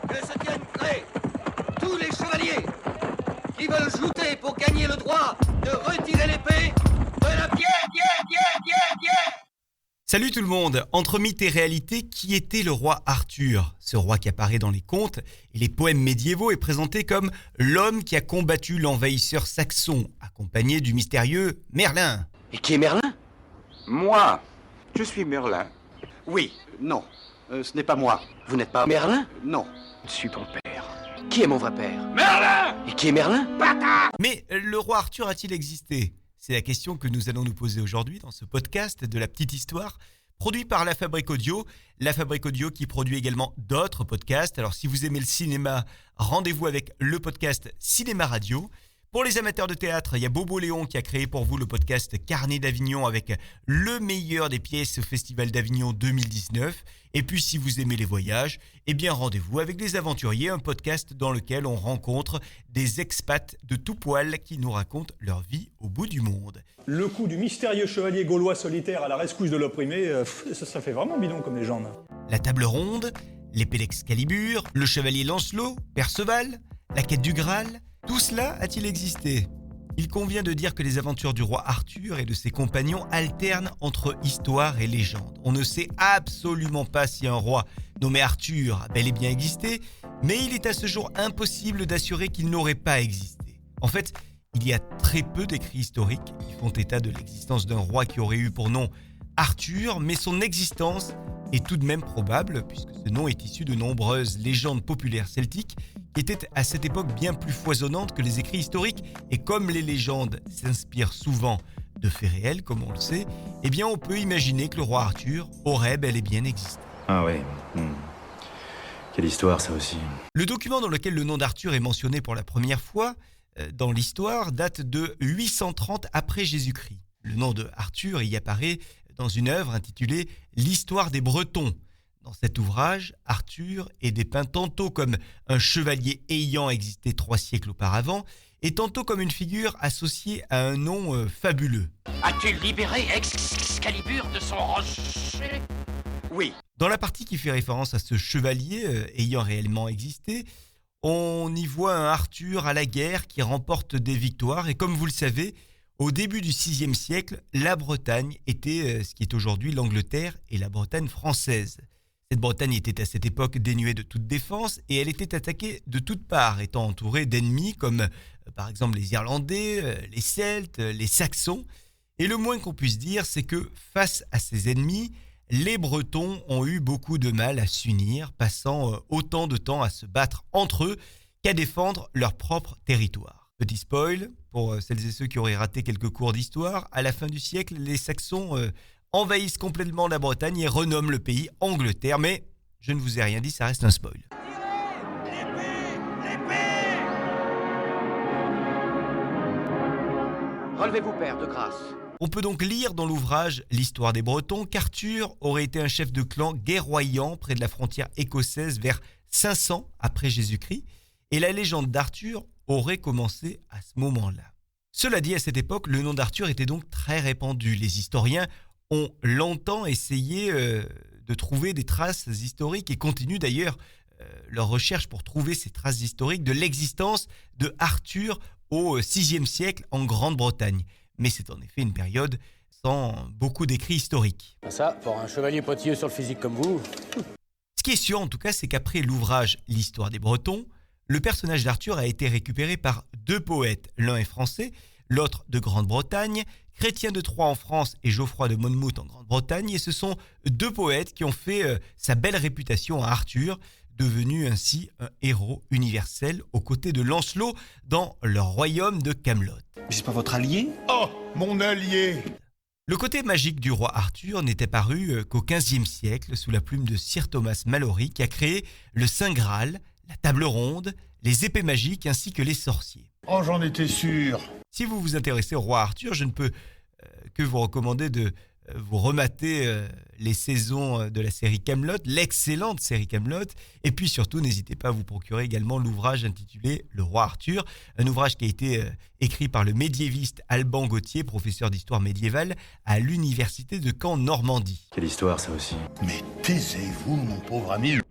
que se tiennent prêts tous les chevaliers qui veulent jouter pour gagner le droit de retirer l'épée de la pierre. Salut tout le monde. Entre mythe et réalité, qui était le roi Arthur ? Ce roi qui apparaît dans les contes et les poèmes médiévaux est présenté comme l'homme qui a combattu l'envahisseur saxon, accompagné du mystérieux Merlin. Et qui est Merlin ? Moi, je suis Merlin. Oui, non, ce n'est pas moi. Vous n'êtes pas Merlin ? Non, je suis ton père. Qui est mon vrai père ? Merlin ! Et qui est Merlin ? Mais le roi Arthur a-t-il existé ? C'est la question que nous allons nous poser aujourd'hui dans ce podcast de la petite histoire, produit par La Fabrique Audio. La Fabrique Audio qui produit également d'autres podcasts. Alors si vous aimez le cinéma, rendez-vous avec le podcast Cinéma Radio. Pour les amateurs de théâtre, il y a Bobo Léon qui a créé pour vous le podcast Carnet d'Avignon avec le meilleur des pièces au Festival d'Avignon 2019. Et puis si vous aimez les voyages, eh bien rendez-vous avec Les Aventuriers, un podcast dans lequel on rencontre des expats de tout poil qui nous racontent leur vie au bout du monde. Le coup du mystérieux chevalier gaulois solitaire à la rescousse de l'opprimé, ça fait vraiment bidon comme légende. La table ronde, l'épée d'Excalibur, le chevalier Lancelot, Perceval, la quête du Graal, tout cela a-t-il existé ? Il convient de dire que les aventures du roi Arthur et de ses compagnons alternent entre histoire et légende. On ne sait absolument pas si un roi nommé Arthur a bel et bien existé, mais il est à ce jour impossible d'assurer qu'il n'aurait pas existé. En fait, il y a très peu d'écrits historiques qui font état de l'existence d'un roi qui aurait eu pour nom Arthur, mais son existence est tout de même probable, puisque ce nom est issu de nombreuses légendes populaires celtiques qui étaient à cette époque bien plus foisonnantes que les écrits historiques. Et comme les légendes s'inspirent souvent de faits réels, comme on le sait, eh bien on peut imaginer que le roi Arthur aurait bel et bien existé. Ah ouais. Quelle histoire ça aussi. Le document dans lequel le nom d'Arthur est mentionné pour la première fois dans l'histoire date de 830 après Jésus-Christ. Le nom de Arthur y apparaît dans une œuvre intitulée « L'histoire des Bretons ». Dans cet ouvrage, Arthur est dépeint tantôt comme un chevalier ayant existé 3 siècles auparavant et tantôt comme une figure associée à un nom fabuleux. As-tu libéré Excalibur de son rocher ? Oui. Dans la partie qui fait référence à ce chevalier ayant réellement existé, on y voit un Arthur à la guerre qui remporte des victoires et comme vous le savez, au début du VIe siècle, la Bretagne était ce qui est aujourd'hui l'Angleterre et la Bretagne française. Cette Bretagne était à cette époque dénuée de toute défense et elle était attaquée de toutes parts, étant entourée d'ennemis comme par exemple les Irlandais, les Celtes, les Saxons. Et le moins qu'on puisse dire, c'est que face à ces ennemis, les Bretons ont eu beaucoup de mal à s'unir, passant autant de temps à se battre entre eux qu'à défendre leur propre territoire. Petit spoil, pour celles et ceux qui auraient raté quelques cours d'histoire, à la fin du siècle, les Saxons envahissent complètement la Bretagne et renomment le pays Angleterre, mais je ne vous ai rien dit, ça reste un spoil. Relevez-vous, père, de grâce. On peut donc lire dans l'ouvrage L'histoire des Bretons qu'Arthur aurait été un chef de clan guerroyant près de la frontière écossaise vers 500 après Jésus-Christ, et la légende d'Arthur aurait commencé à ce moment-là. Cela dit, à cette époque, le nom d'Arthur était donc très répandu. Les historiens ont longtemps essayé de trouver des traces historiques et continuent d'ailleurs leur recherche pour trouver ces traces historiques de l'existence de Arthur au VIe siècle en Grande-Bretagne. Mais c'est en effet une période sans beaucoup d'écrits historiques. Ça, pour un chevalier pointilleux sur le physique comme vous... Ce qui est sûr en tout cas, c'est qu'après l'ouvrage L'histoire des Bretons, le personnage d'Arthur a été récupéré par 2 poètes. L'un est français, l'autre de Grande-Bretagne, Chrétien de Troyes en France et Geoffroy de Monmouth en Grande-Bretagne. Et ce sont 2 poètes qui ont fait sa belle réputation à Arthur, devenu ainsi un héros universel aux côtés de Lancelot dans leur royaume de Camelot. Mais c'est pas votre allié ? Oh, mon allié ! Le côté magique du roi Arthur n'était paru qu'au XVe siècle sous la plume de Sir Thomas Malory qui a créé le Saint Graal, la table ronde, les épées magiques ainsi que les sorciers. Oh, j'en étais sûr. Si vous vous intéressez au roi Arthur, je ne peux que vous recommander de vous remater les saisons de la série Camelot, l'excellente série Camelot, et puis surtout n'hésitez pas à vous procurer également l'ouvrage intitulé Le roi Arthur, un ouvrage qui a été écrit par le médiéviste Alban Gauthier, professeur d'histoire médiévale à l'université de Caen Normandie. Quelle histoire ça aussi. Mais taisez-vous, mon pauvre ami.